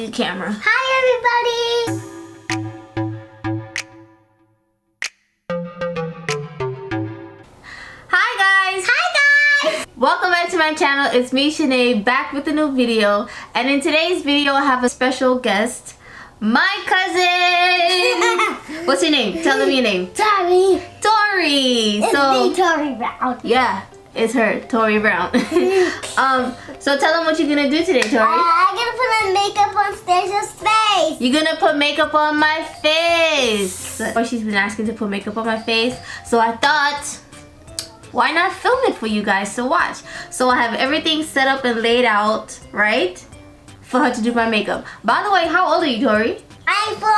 see the camera. Hi everybody! Hi guys! Welcome back to my channel. It's me, Shanae, back with a new video. And in today's video, I have a special guest, my cousin. What's your name? Tell them your name. Tori. Tori. It's me, Tori Brown. Yeah, it's her, Tori Brown. So tell them what you're gonna do today, Tori. I'm gonna put on makeup on Stacia's face. You're gonna put makeup on my face. She's been asking to put makeup on my face, so I thought, why not film it for you guys to watch? So I have everything set up and laid out, right, for her to do my makeup. By the way, how old are you, Tori? I'm 4.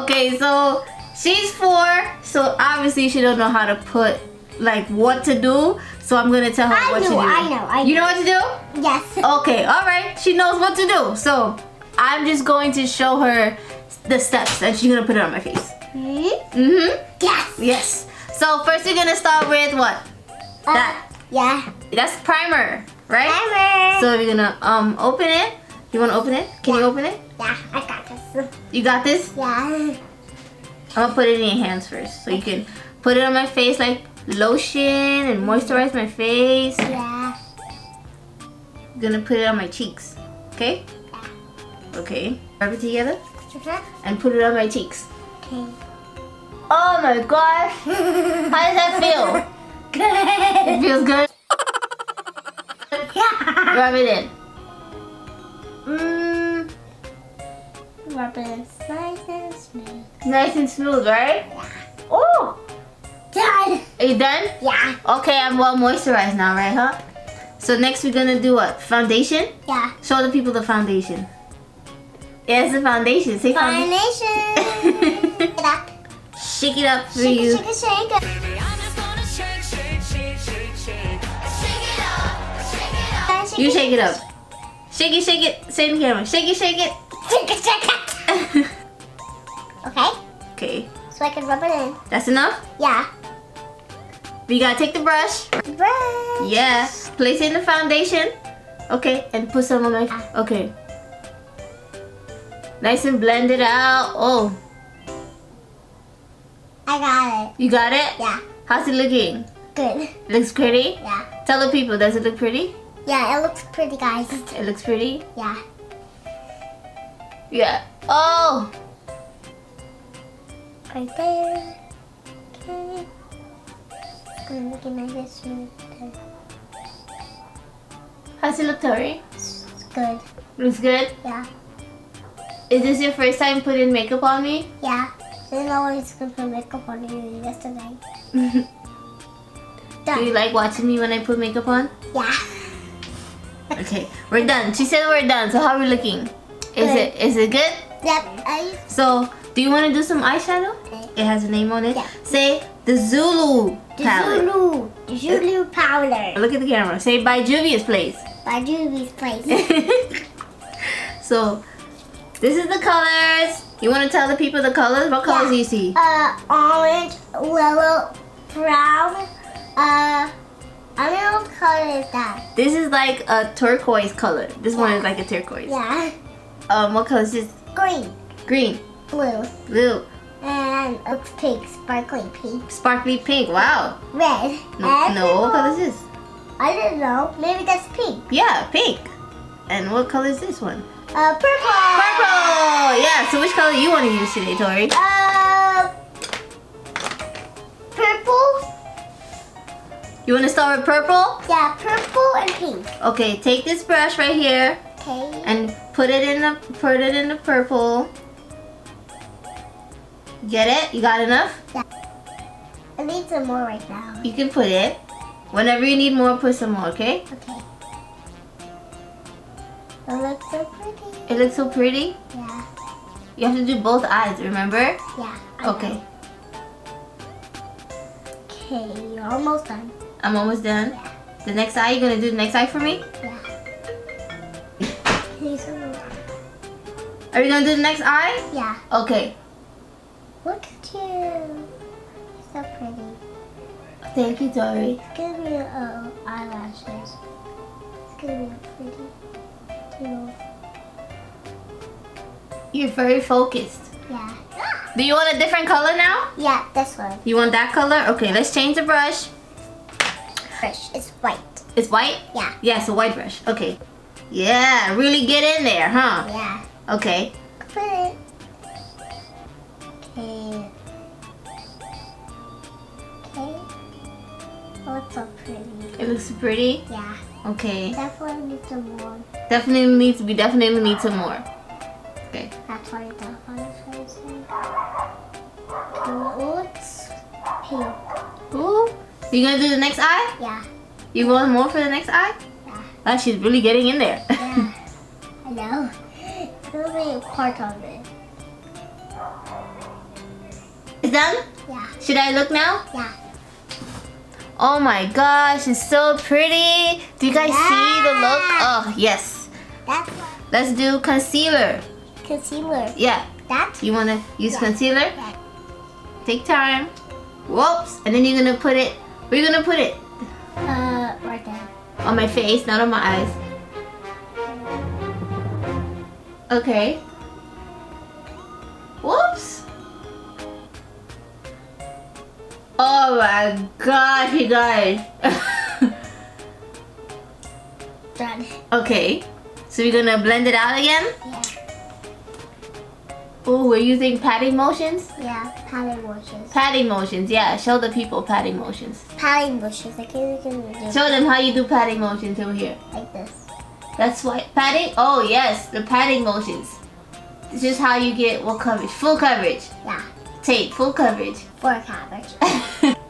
Okay, so she's 4, so obviously she don't know how to put, like, what to do. So I'm gonna tell her what to do. I know. You know what to do? Yes. Okay, alright. She knows what to do. So I'm just going to show her the steps and she's gonna put it on my face. Yes. Yes. So first you're gonna start with what? That. Yeah. That's primer, right? Primer. So you're gonna open it. You wanna open it? Can you open it? Yeah, I got this. You got this? Yeah. I'm gonna put it in your hands first. So you can put it on my face like lotion and moisturize my face. Yeah. I'm gonna put it on my cheeks. Okay? Okay. Rub it together and put it on my cheeks. Okay. Oh my gosh! How does that feel? Good. It feels good? Yeah. Rub it in. Rub it nice and smooth. Nice and smooth, right? Yeah. Oh! Done. Are you done? Yeah. Okay, I'm well moisturized now, right, huh? So next we're gonna do what? Foundation? Yeah. Show the people the foundation. Yeah, it's the foundation. Say Foundation. Shake it up. Shake it up for Shake you. it, shake it, shake it. You shake it up. Shake it, shake it. Say it in the camera. Shake it, shake it. Shake it, shake it. Okay. Okay. So I can rub it in. That's enough? Yeah. You gotta take the brush. Brush. Yeah. Place it in the foundation. Okay. And put some on my... Okay. Nice and blend it out. Oh. I got it. You got it? Yeah. How's it looking? Good. Looks pretty? Yeah. Tell the people, does it look pretty? Yeah, it looks pretty, guys. It looks pretty? Yeah. Yeah. Oh! Right there. Okay. I'm gonna make it nice and smooth. How's it look, Tori? It's good. Looks good? Yeah. Is this your first time putting makeup on me? Yeah. I didn't know I was gonna put makeup on you yesterday. Do Done. you like watching me when I put makeup on? Yeah. Okay, we're done. She said we're done. So how are we looking? Is it good? Yep. So do you want to do some eyeshadow? It has a name on it. Yeah. Say the Zulu palette. The Zulu powder. Look at the camera. Say by Juvia's place. By Juby's place. So this is the colors. You want to tell the people the colors? What colors do you see? Orange, yellow, brown. I don't know what color is that. This is like a turquoise color. This one is like a turquoise. Yeah. What color is this? Green, Green, blue, blue, and it's pink, sparkling pink. sparkly pink. Wow. Red. No, and what color is this? I don't know. Maybe that's pink. Yeah, pink. And what color is this one? Purple. Purple. Yeah. So which color you want to use today, Tori? Purple. You want to start with purple? Yeah, purple and pink. Okay. Take this brush right here Okay. and put it in the purple. Get it? You got enough? Yeah. I need some more right now. You can put it. Whenever you need more, put some more. Okay. Okay. It looks so pretty. It looks so pretty. Yeah. You have to do both eyes. Remember? Yeah. I Okay. know. Okay, you're almost done. I'm almost done. Yeah. The next eye, you gonna do the next eye for me? Yeah. Here's a little- Are you gonna do the next eye? Yeah. Okay. Look at you. You're so pretty. Thank you, Tori. It's gonna be eyelashes. It's gonna be pretty too. You're very focused. Yeah. Do you want a different color now? Yeah, this one. You want that color? Okay, let's change the brush. Brush. It's white. It's white? Yeah. Yeah, it's a white brush. Okay. Yeah, really get in there, huh? Yeah. Okay. Put it. Okay. Okay. Oh, it's so pretty. It looks pretty? Yeah. Okay. Definitely need some more. We definitely need some more. Okay. That's why the one is facing. Oh, it's pink. Ooh. You gonna do the next eye? Yeah. You want more for the next eye? Yeah. Oh, she's really getting in there. Yeah. I know. It's gonna be a part of it. It's done? Yeah. Should I look now? Yeah. Oh my gosh, it's so pretty. Do you guys see the look? Yeah. Oh, yes. That's what. Let's do concealer. Concealer. Yeah. That? You wanna use concealer? Yeah. Take time. Whoops. And then you're gonna put it, where you gonna put it? Right there. On my face, not on my eyes. Okay. Whoops. Oh my gosh, you guys. Done. Okay. So we're gonna blend it out again? Yeah. Oh, we're using patting motions? Yeah. Patting bushes. Patting motions, yeah. Show the people patting motions. Patting bushes. I can't do Show them how you do patting motions over here. like this. That's why patting. Oh yes, the patting motions. This is how you get what coverage? Full coverage. Yeah. Tape, full coverage. For a cabbage.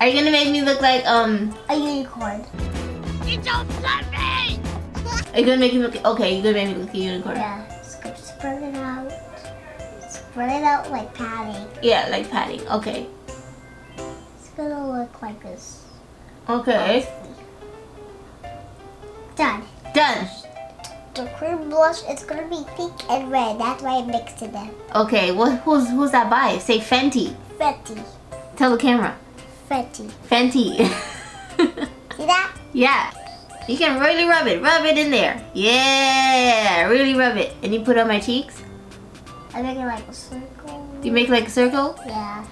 Are you gonna make me look like A unicorn. Are you gonna make me look? Okay, you're gonna make me look like a unicorn. Yeah. Just gonna spread it out. Spread it out like patting. Yeah, like patting. Okay. It's gonna look like this. Okay. Done. Done. The cream blush is gonna be pink and red. That's why I mixed it in. Okay. Who's that by? Say Fenty. Fenty. Tell the camera. Fenty. Fenty. See that? Yeah. You can really rub it. Rub it in there. Yeah. Really rub it. And you put it on my cheeks. I make it like a circle. You make like a circle. Yeah.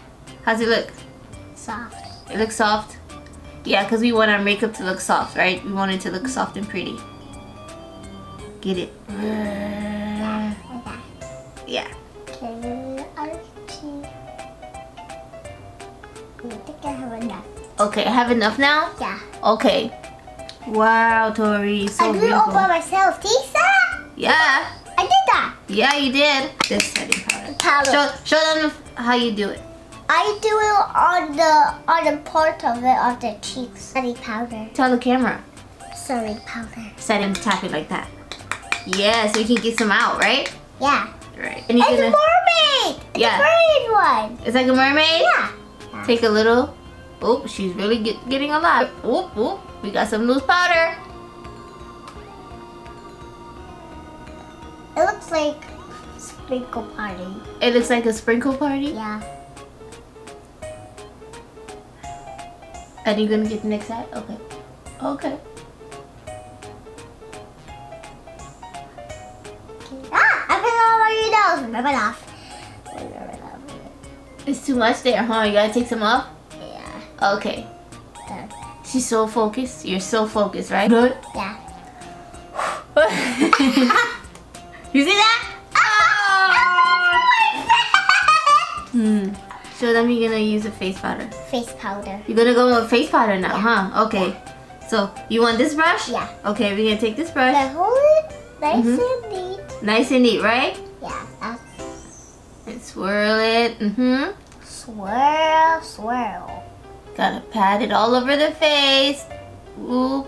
How's it look? Soft. It looks soft. Yeah, because we want our makeup to look soft, right? We want it to look soft and pretty. Get it? Like that. Yeah. Okay. Other cheek. I think I have enough. Okay, I have enough now? Yeah. Okay. Wow, Tori, so I did it all by beautiful. myself. Lisa! Yeah. I did that. Yeah, you did. This setting powder. Powder. Show them how you do it. I do it on the part of it of the cheeks. Setting powder. Tell the camera. Setting powder. Setting, tap it like that. Yeah, so you can get some out, right? Yeah. Right. And you're It's a gonna. mermaid. It's Yeah. a mermaid one. It's like a mermaid. Yeah. Take a little. Oh, she's really getting a lot. Whoop, whoop. We got some loose powder. It looks like sprinkle party. It looks like a sprinkle party. Yeah. And you're gonna get the next side? Okay. Okay. Ah! I put it all over your nose. Rub it off. Rub it off. It's too much there, huh? You gotta take some off? Yeah. Okay. Done. She's so focused. You're so focused, right? Good. Yeah. You see that? Oh! Show them you're gonna use a face powder. Face powder. You're gonna go with face powder now, huh? Okay. So, you want this brush? Yeah. Okay, we're gonna take this brush. Then hold it nice and neat. Nice and neat, right? Yeah. That's And swirl it. swirl, swirl. Gotta pat it all over the face. Ooh.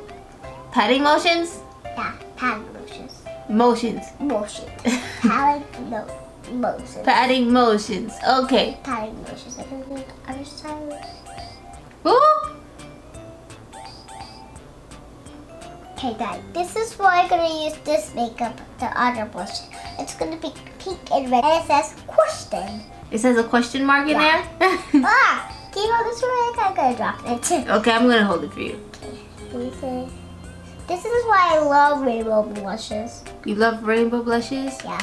Patting motions? Yeah. Patting motions. Motions. Motions. Patting no motions. Patting motions. Okay. Patting motions. I can do the other side. Ooh. Okay, guys. This is why I'm gonna use this makeup, the other blush. It's gonna be pink and red. And it says question. It says a question mark in Yeah. there? Ah! Can you hold this for me? I'm gonna drop it. Okay, I'm gonna hold it for you. This is why I love rainbow blushes. You love rainbow blushes? Yeah.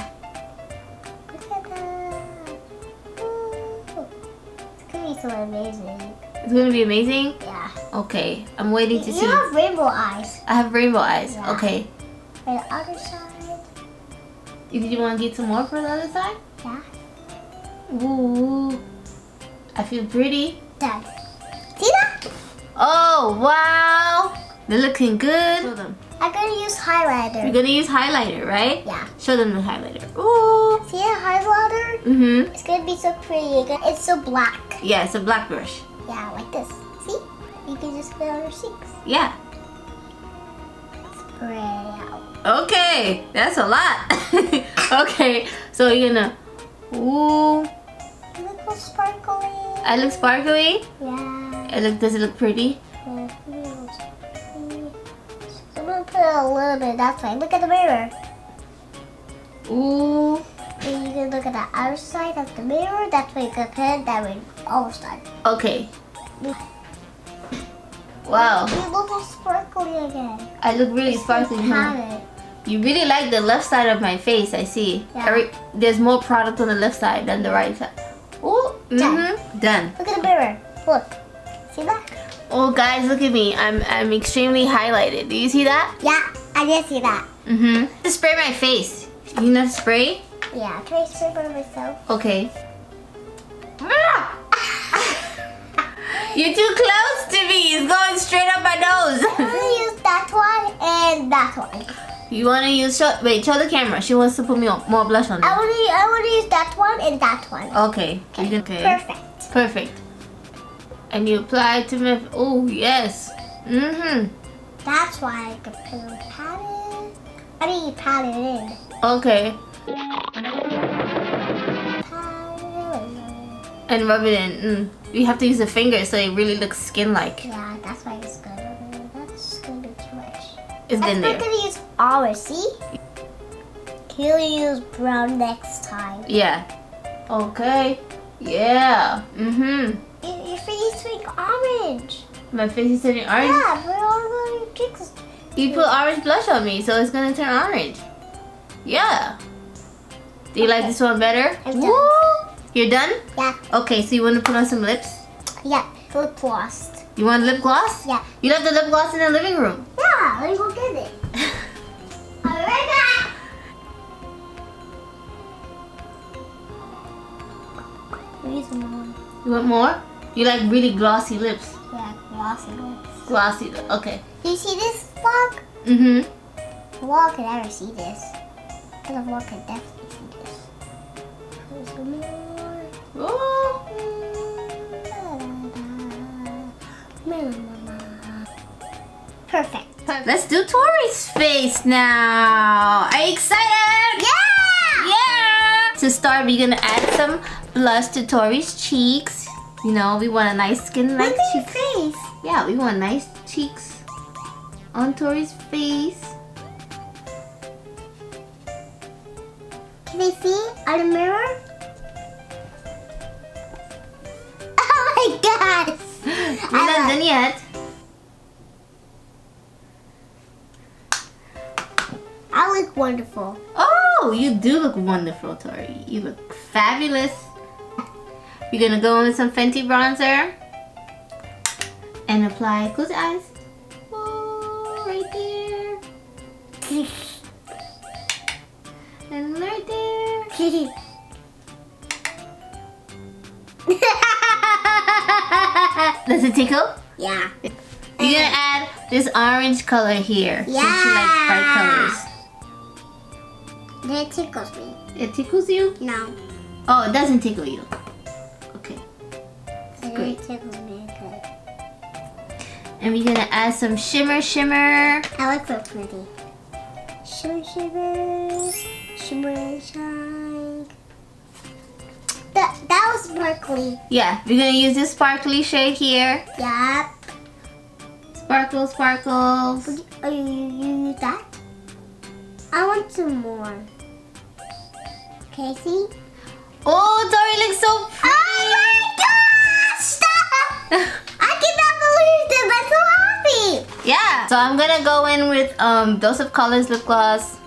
Look at think so amazing. It's gonna be amazing? Yeah. Okay, I'm waiting to see. You have rainbow eyes. I have rainbow eyes. Yeah. Okay. And the other side. Did you want to get some more for the other side? Yeah. Ooh. I feel pretty. Done. See that? Oh, wow. They're looking good. Show them. I'm gonna use highlighter. You're gonna use highlighter, right? Yeah. Show them the highlighter. Ooh. See the highlighter? Mm-hmm. It's gonna be so pretty. It's so black. Yeah, it's a black brush. Yeah, like this. See? You can just put it on your cheeks. Yeah. Spray out. Okay, that's a lot. Okay, so you're gonna. Ooh. Look how sparkly. I look sparkly. Yeah. Does it look pretty? So I'm gonna put it a little bit that way. Look at the mirror. Ooh. And you can look at the other side of the mirror. That way you can put it that way. Almost done. Okay. Wow. You look all sparkly again. I look really sparkly, huh? Palette. You really like the left side of my face, I see. Yeah. There's more product on the left side than the right side. Oh, Done. Look at the mirror. Look. See that? Oh, guys, look at me. I'm extremely highlighted. Do you see that? Yeah, I did see that. To spray my face. You know how to spray? Yeah, can I spray by myself? Okay. You're too close to me. It's going straight up my nose. I'm gonna use that one and that one. You want to use... show the camera. She wants to put more blush on I there. want to use that one and that one. Okay. Okay. Perfect. Perfect. And you apply it to my... Oh, yes. That's why I can put it pat it. I need to pat it in. Okay. Pat it in. And rub it in. You have to use the finger so it really looks skin-like. Yeah, that's why it's good. That's gonna be too much. It's in I'm there. gonna use orange. See? Can you use brown next time? Yeah. Okay. Yeah. Your face is like orange. My face is turning orange. Yeah, but all your cheeks. You put orange blush on me, so it's gonna turn orange. Yeah. Do you like this one better? I'm done. Woo! You're done? Yeah. Okay, so you want to put on some lips? Yeah, lip gloss. You want lip gloss? Yeah. You left the lip gloss in the living room. Yeah, let me go get it. I'll be right back. Maybe some more. You want more? You like really glossy lips. Yeah, glossy lips. Glossy, okay. Do you see this vlog? Mm-hmm. The vlog can never see this. But the vlog can definitely see this. There's some more. Oh. Perfect. Let's do Tori's face now. Are you excited? Yeah! Yeah! To start, we're gonna add some blush to Tori's cheeks. You know, we want a nice skin like Look at your cheeks. face. Yeah, we want nice cheeks on Tori's face. Can I see on the mirror? Oh my gosh! We're not done yet. I look wonderful. Oh, you do look wonderful, Tori. You look fabulous. We're gonna go in with some Fenty bronzer and apply. Close your eyes. Oh, right there. And right there. Does it tickle? Yeah. You're gonna add this orange color here. Since you like bright colors. That tickles me. It tickles you? No. Oh, it doesn't tickle you. Okay. It tickles me good. And we're gonna add some shimmer. I look so pretty. Shimmer, shimmer, shimmer, shine. That was sparkly. Yeah, we're gonna use this sparkly shade here. Yep. Sparkle, sparkles. Oh, you use that? I want some more. Okay, see? Oh, Tori looks so pretty. Oh my gosh! Stop! I cannot believe this. I'm so happy. Yeah. So I'm gonna go in with Dose of Colors lip gloss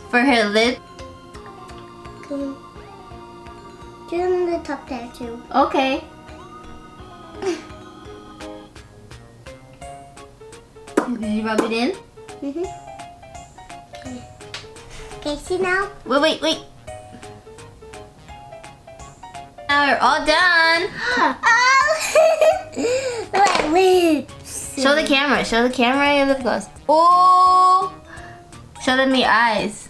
for her lip. Okay. Do it on the top there too. Okay. Did you rub it in? Okay, see now? Wait. Now we're all done. Oh! My lips. Show the camera your lip gloss. Oh! Show them your eyes.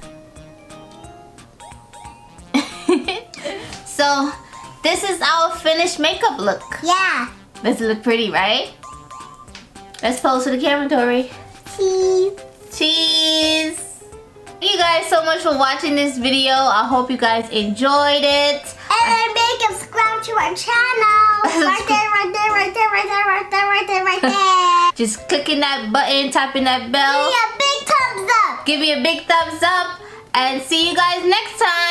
So, this is our finished makeup look. Yeah. Does it look pretty, right? Let's pose to the camera, Tori. Cheese. Cheese! Thank you guys so much for watching this video. I hope you guys enjoyed it. And then subscribe to our channel. Right there. Just clicking that button, tapping that bell. Give me a big thumbs up. Give me a big thumbs up. And see you guys next time.